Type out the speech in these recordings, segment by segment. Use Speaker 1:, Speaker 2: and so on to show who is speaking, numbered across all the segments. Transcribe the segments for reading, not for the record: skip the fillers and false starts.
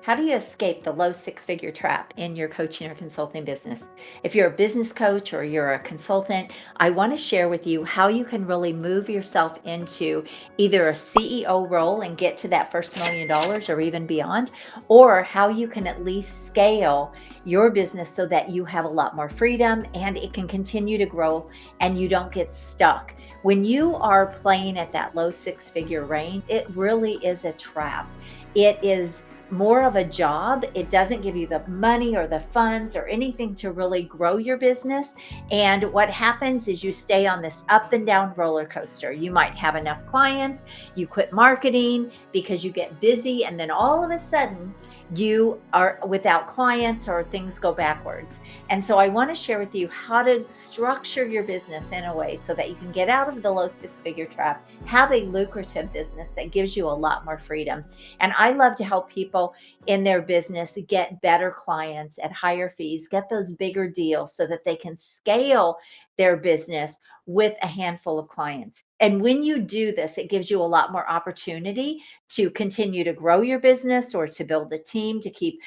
Speaker 1: How do you escape the low six-figure trap in your coaching or consulting business? If you're a business coach or you're a consultant, I want to share with you how you can really move yourself into either a CEO role and get to that first $1 million or even beyond, or how you can at least scale your business so that you have a lot more freedom and it can continue to grow and you don't get stuck. When you are playing at that low six-figure range, it really is a trap. It is more of a job. It doesn't give you the money or the funds or anything to really grow your business. And what happens is you stay on this up and down roller coaster. You might have enough clients, you quit marketing because you get busy, and then all of a sudden, you are without clients or things go backwards. And so I want to share with you how to structure your business in a way so that you can get out of the low six-figure trap, have a lucrative business that gives you a lot more freedom. And I love to help people in their business get better clients at higher fees, get those bigger deals so that they can scale their business with a handful of clients. And when you do this, it gives you a lot more opportunity to continue to grow your business or to build a team to keep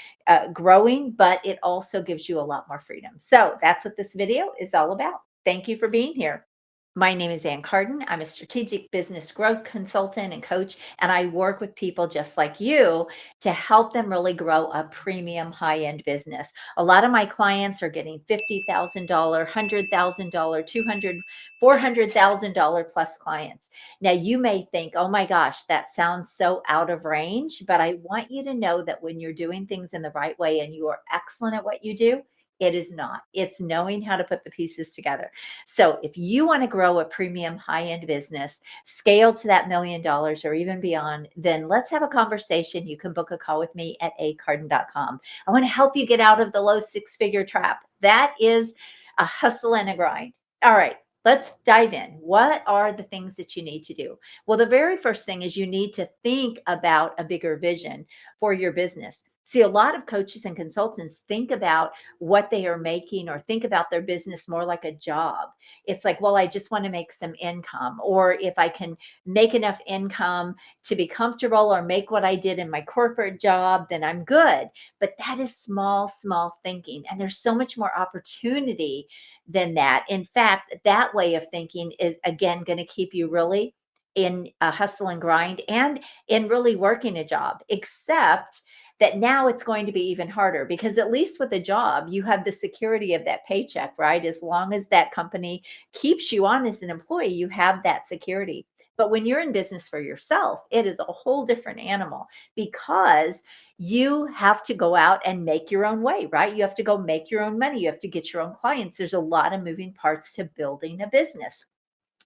Speaker 1: growing, but it also gives you a lot more freedom. So that's what this video is all about. Thank you for being here. My name is Carden. I'm a strategic business growth consultant and coach, and I work with people just like you to help them really grow a premium high-end business. A lot of my clients are getting $50,000, $100,000, $200,000, $400,000 plus clients. Now, you may think, oh my gosh, that sounds so out of range, but I want you to know that when you're doing things in the right way and you are excellent at what you do, it is not. It's knowing how to put the pieces together. So if you want to grow a premium high-end business, scale to that $1 million or even beyond, then let's have a conversation. You can book a call with me at acarden.com. I want to help you get out of the low six-figure trap. That is a hustle and a grind. All right. Let's dive in. What are the things that you need to do? Well, the very first thing is you need to think about a bigger vision for your business. See, a lot of coaches and consultants think about what they are making or think about their business more like a job. It's like, well, I just want to make some income, or if I can make enough income to be comfortable or make what I did in my corporate job, then I'm good. But that is small, small thinking. And there's so much more opportunity than that. In fact, that way of thinking is, again, going to keep you really in a hustle and grind and in really working a job, except that now it's going to be even harder because at least with a job, you have the security of that paycheck, right? As long as that company keeps you on as an employee, you have that security. But when you're in business for yourself, it is a whole different animal because you have to go out and make your own way, right? You have to go make your own money. You have to get your own clients. There's a lot of moving parts to building a business.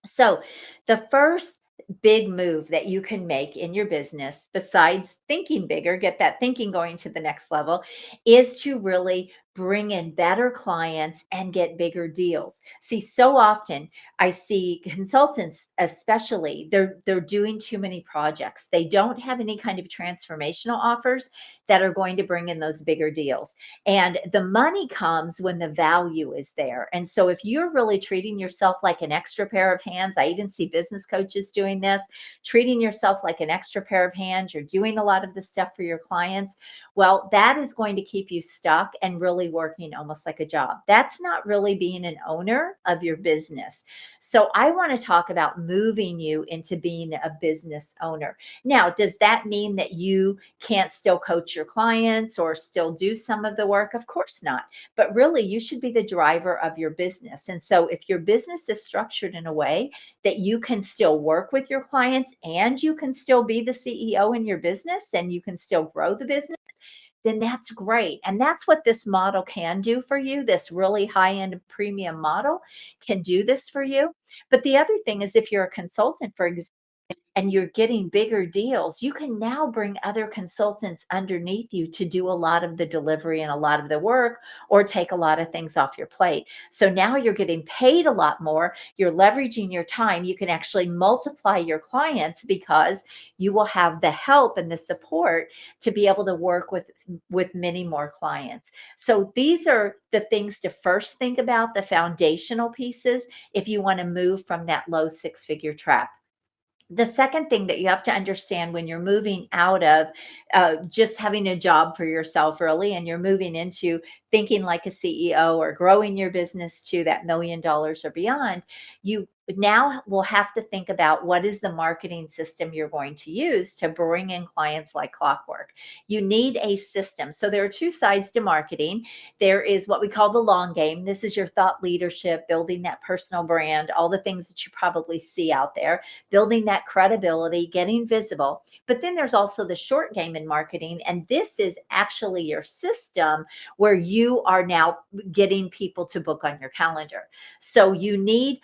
Speaker 1: So, the first big move that you can make in your business, besides thinking bigger, get that thinking going to the next level, is to really bring in better clients and get bigger deals. See, so often I see consultants, especially, they're doing too many projects. They don't have any kind of transformational offers that are going to bring in those bigger deals. And the money comes when the value is there. And so if you're really treating yourself like an extra pair of hands, I even see business coaches doing this, treating yourself like an extra pair of hands, you're doing a lot of the stuff for your clients. Well, that is going to keep you stuck and really working almost like a job. That's not really being an owner of your business. So I want to talk about moving you into being a business owner. Now, does that mean that you can't still coach your clients or still do some of the work? Of course not. But really, you should be the driver of your business. And so if your business is structured in a way that you can still work with your clients and you can still be the CEO in your business and you can still grow the business, then that's great. And that's what this model can do for you. This really high end premium model can do this for you. But the other thing is, if you're a consultant, for example, and you're getting bigger deals, you can now bring other consultants underneath you to do a lot of the delivery and a lot of the work or take a lot of things off your plate. So now you're getting paid a lot more. You're leveraging your time. You can actually multiply your clients because you will have the help and the support to be able to work with many more clients. So these are the things to first think about, the foundational pieces, if you want to move from that low six-figure trap. The second thing that you have to understand when you're moving out of just having a job for yourself early and you're moving into thinking like a CEO or growing your business to that $1 million or beyond, you now will have to think about what is the marketing system you're going to use to bring in clients like clockwork. You need a system. So there are two sides to marketing. There is what we call the long game. This is your thought leadership, building that personal brand, all the things that you probably see out there, building that credibility, getting visible. But then there's also the short game in marketing. And this is actually your system where you are now getting people to book on your calendar. So you need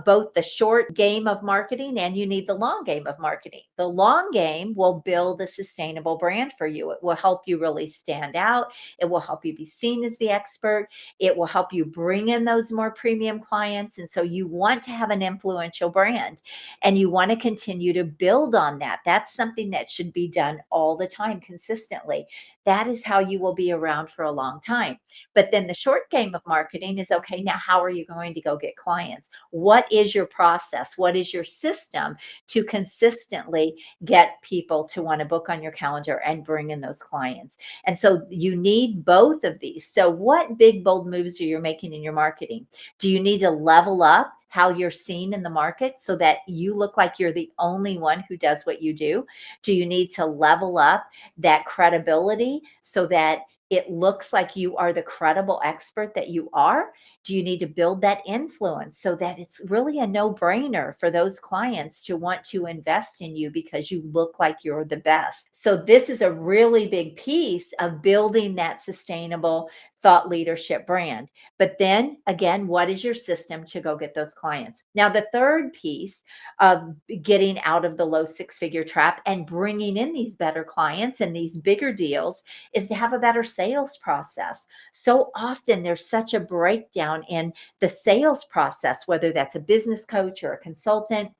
Speaker 1: both the short game of marketing and you need the long game of marketing. The long game will build a sustainable brand for you. It will help you really stand out. It will help you be seen as the expert. It will help you bring in those more premium clients. And so you want to have an influential brand and you want to continue to build on that. That's something that should be done all the time, consistently. That is how you will be around for a long time. But then the short game of marketing is okay, now how are you going to go get clients? What is your process? What is your system to consistently get people to want to book on your calendar and bring in those clients? And so you need both of these. So, what big, bold moves are you making in your marketing? Do you need to level up how you're seen in the market so that you look like you're the only one who does what you do? Do you need to level up that credibility so that it looks like you are the credible expert that you are? Do you need to build that influence so that it's really a no brainer for those clients to want to invest in you because you look like you're the best? So, this is a really big piece of building that sustainable thought leadership brand. But then again, what is your system to go get those clients? Now, the third piece of getting out of the low six-figure trap and bringing in these better clients and these bigger deals is to have a better sales process. So often there's such a breakdown in the sales process, whether that's a business coach or a consultant.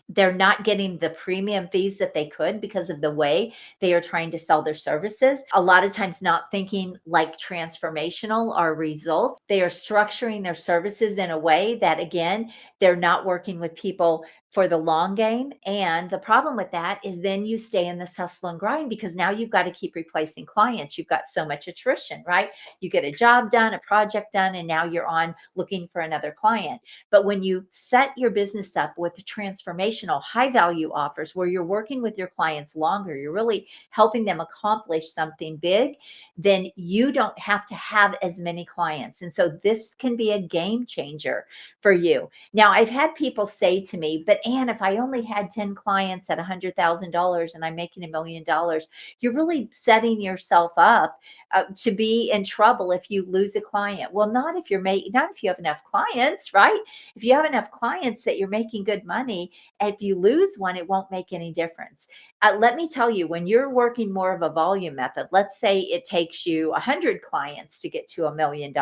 Speaker 1: They're not getting the premium fees that they could because of the way they are trying to sell their services. A lot of times, not thinking like transformational or results. They are structuring their services in a way that, again, they're not working with people for the long game. And the problem with that is then you stay in this hustle and grind because now you've got to keep replacing clients. You've got so much attrition, right? You get a job done, a project done, and now you're on looking for another client. But when you set your business up with transformational high value offers where you're working with your clients longer, you're really helping them accomplish something big, then you don't have to have as many clients. And so this can be a game changer for you. Now, I've had people say to me, but Anne, if I only had 10 clients at $100,000 and I'm making $1 million, you're really setting yourself up to be in trouble if you lose a client. Well, not if you have enough clients, right? If you have enough clients that you're making good money, and if you lose one, it won't make any difference. Let me tell you, when you're working more of a volume method, let's say it takes you 100 clients to get to $1 million.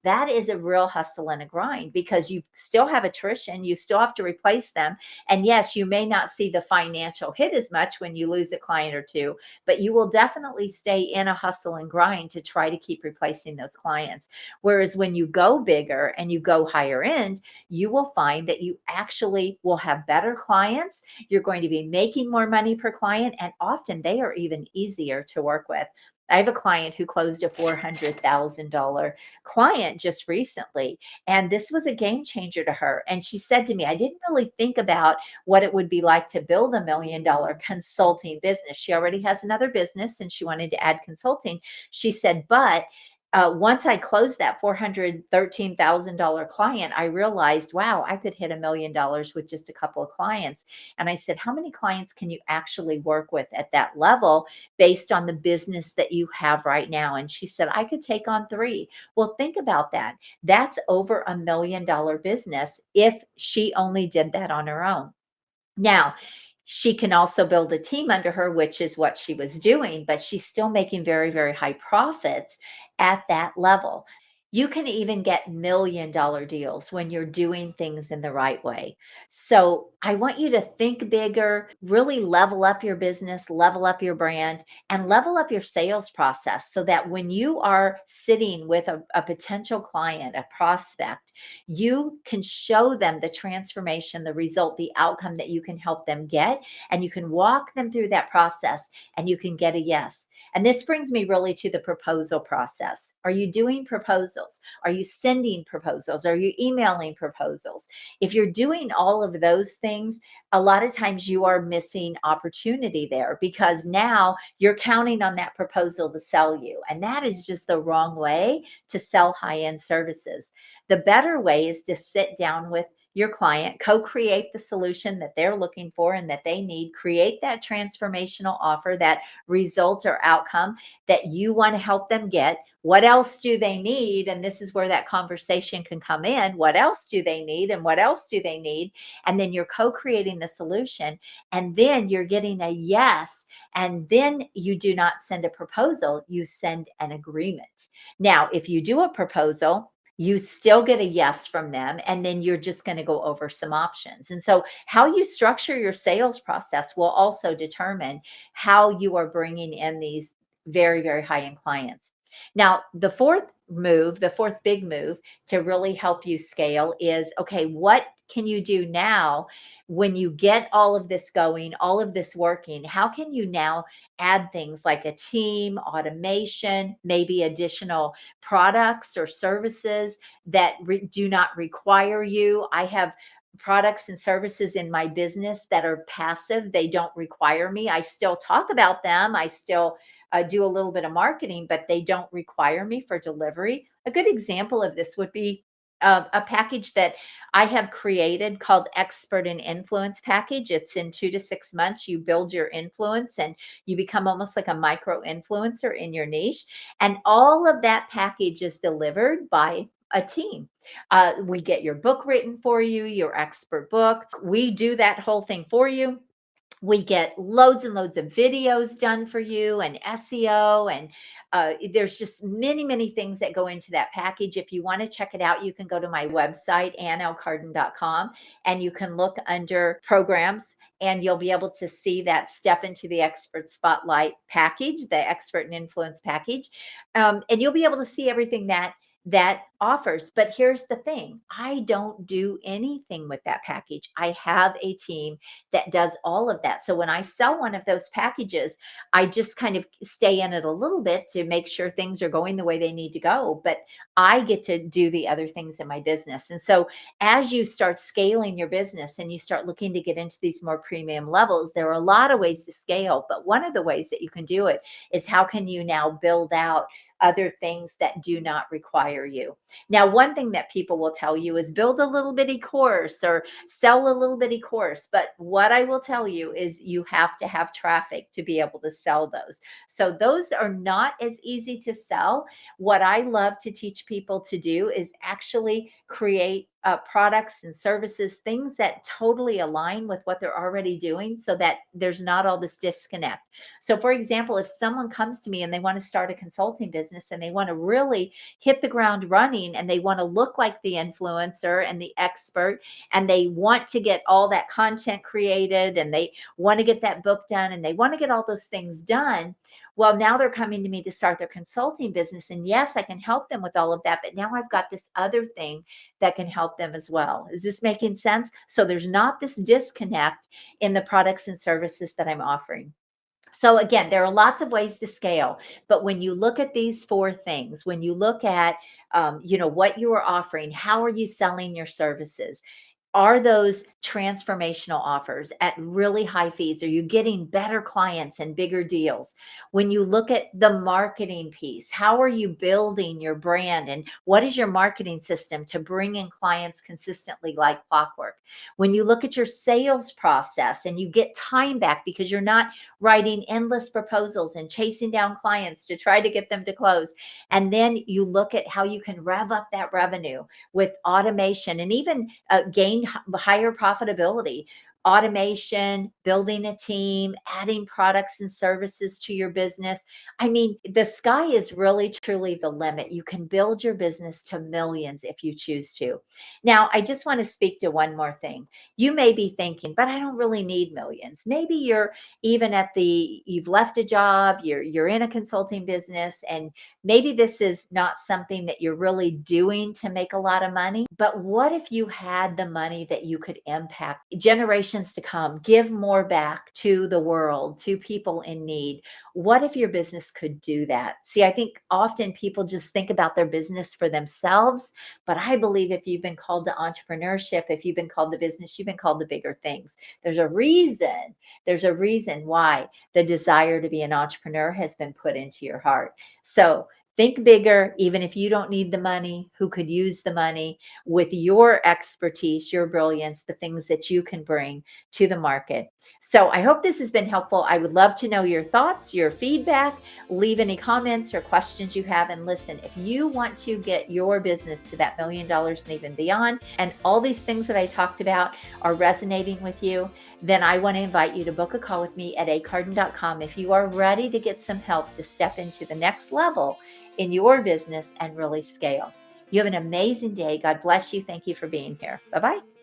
Speaker 1: That is a real hustle and a grind because you still have attrition, you still have to replace them. And yes, you may not see the financial hit as much when you lose a client or two, but you will definitely stay in a hustle and grind to try to keep replacing those clients. Whereas when you go bigger and you go higher end, you will find that you actually will have better clients. You're going to be making more money per client, and often they are even easier to work with. I have a client who closed a $400,000 client just recently, and this was a game changer to her. And she said to me, I didn't really think about what it would be like to build $1 million consulting business. She already has another business and she wanted to add consulting. She said, but once I closed that $413,000 client, I realized, wow, I could hit $1 million with just a couple of clients. And I said, how many clients can you actually work with at that level based on the business that you have right now? And she said, I could take on three. Well, think about that. That's over $1 million business if she only did that on her own. Now, she can also build a team under her, which is what she was doing, but she's still making very, very high profits at that level. You can even get $1 million deals when you're doing things in the right way. So I want you to think bigger, really level up your business, level up your brand, and level up your sales process so that when you are sitting with a potential client, a prospect, you can show them the transformation, the result, the outcome that you can help them get. And you can walk them through that process and you can get a yes. And this brings me really to the proposal process. Are you doing proposals? Are you sending proposals? Are you emailing proposals? If you're doing all of those things, a lot of times you are missing opportunity there because now you're counting on that proposal to sell you. And that is just the wrong way to sell high end services. The better way is to sit down with your client, co create the solution that they're looking for and that they need, create that transformational offer, that result or outcome that you want to help them get. What else do they need? And this is where that conversation can come in. What else do they need? And what else do they need? And then you're co creating the solution. And then you're getting a yes. And then you do not send a proposal, you send an agreement. Now, if you do a proposal, you still get a yes from them, and then you're just going to go over some options. And so, how you structure your sales process will also determine how you are bringing in these very, very high end clients. Now, the fourth big move to really help you scale is okay, what can you do now when you get all of this going, all of this working? How can you now add things like a team, automation, maybe additional products or services that do not require you? I have products and services in my business that are passive. They don't require me. I still talk about them. I still do a little bit of marketing, but they don't require me for delivery. A good example of this would be a package that I have created called Expert and Influence Package. It's in 2 to 6 months. You build your influence and you become almost like a micro influencer in your niche. And all of that package is delivered by a team. We get your book written for you, your expert book. We do that whole thing for you. We get loads and loads of videos done for you and SEO. And there's just many, many things that go into that package. If you want to check it out, you can go to my website, annlcarden.com, and you can look under programs and you'll be able to see that Step into the Expert Spotlight package, the Expert and Influence package. And you'll be able to see everything that offers. But here's the thing, I don't do anything with that package. I have a team that does all of that. So when I sell one of those packages, I just kind of stay in it a little bit to make sure things are going the way they need to go. But I get to do the other things in my business. And so as you start scaling your business and you start looking to get into these more premium levels, there are a lot of ways to scale. But one of the ways that you can do it is how can you now build out other things that do not require you. Now, one thing that people will tell you is build a little bitty course or sell a little bitty course. But what I will tell you is you have to have traffic to be able to sell those. So those are not as easy to sell. What I love to teach people to do is actually create products and services, things that totally align with what they're already doing so that there's not all this disconnect. So, for example, if someone comes to me and they want to start a consulting business and they want to really hit the ground running and they want to look like the influencer and the expert and they want to get all that content created and they want to get that book done and they want to get all those things done. Well, now they're coming to me to start their consulting business. And yes, I can help them with all of that. But now I've got this other thing that can help them as well. Is this making sense? So there's not this disconnect in the products and services that I'm offering. So again, there are lots of ways to scale, but when you look at these four things, when you look at, what you are offering, how are you selling your services? Are those transformational offers at really high fees? Are you getting better clients and bigger deals? When you look at the marketing piece, how are you building your brand and what is your marketing system to bring in clients consistently like clockwork? When you look at your sales process and you get time back because you're not writing endless proposals and chasing down clients to try to get them to close. And then you look at how you can rev up that revenue with automation and even gain higher profitability. automation, building a team, adding products and services to your business. I mean, the sky is really truly the limit. You can build your business to millions if you choose to. Now, I just want to speak to one more thing. You may be thinking, but I don't really need millions. Maybe you're even you've left a job, you're in a consulting business, and maybe this is not something that you're really doing to make a lot of money. But what if you had the money that you could impact generations to come, give more back to the world, to people in need? What if your business could do that? See, I think often people just think about their business for themselves, but I believe if you've been called to entrepreneurship, if you've been called to business, you've been called to bigger things. There's a reason. There's a reason why the desire to be an entrepreneur has been put into your heart. So think bigger, even if you don't need the money, who could use the money with your expertise, your brilliance, the things that you can bring to the market. So I hope this has been helpful. I would love to know your thoughts, your feedback. Leave any comments or questions you have. And listen, if you want to get your business to that $1 million and even beyond, and all these things that I talked about are resonating with you, then I want to invite you to book a call with me at acarden.com if you are ready to get some help to step into the next level in your business and really scale. You have an amazing day. God bless you. Thank you for being here. Bye-bye.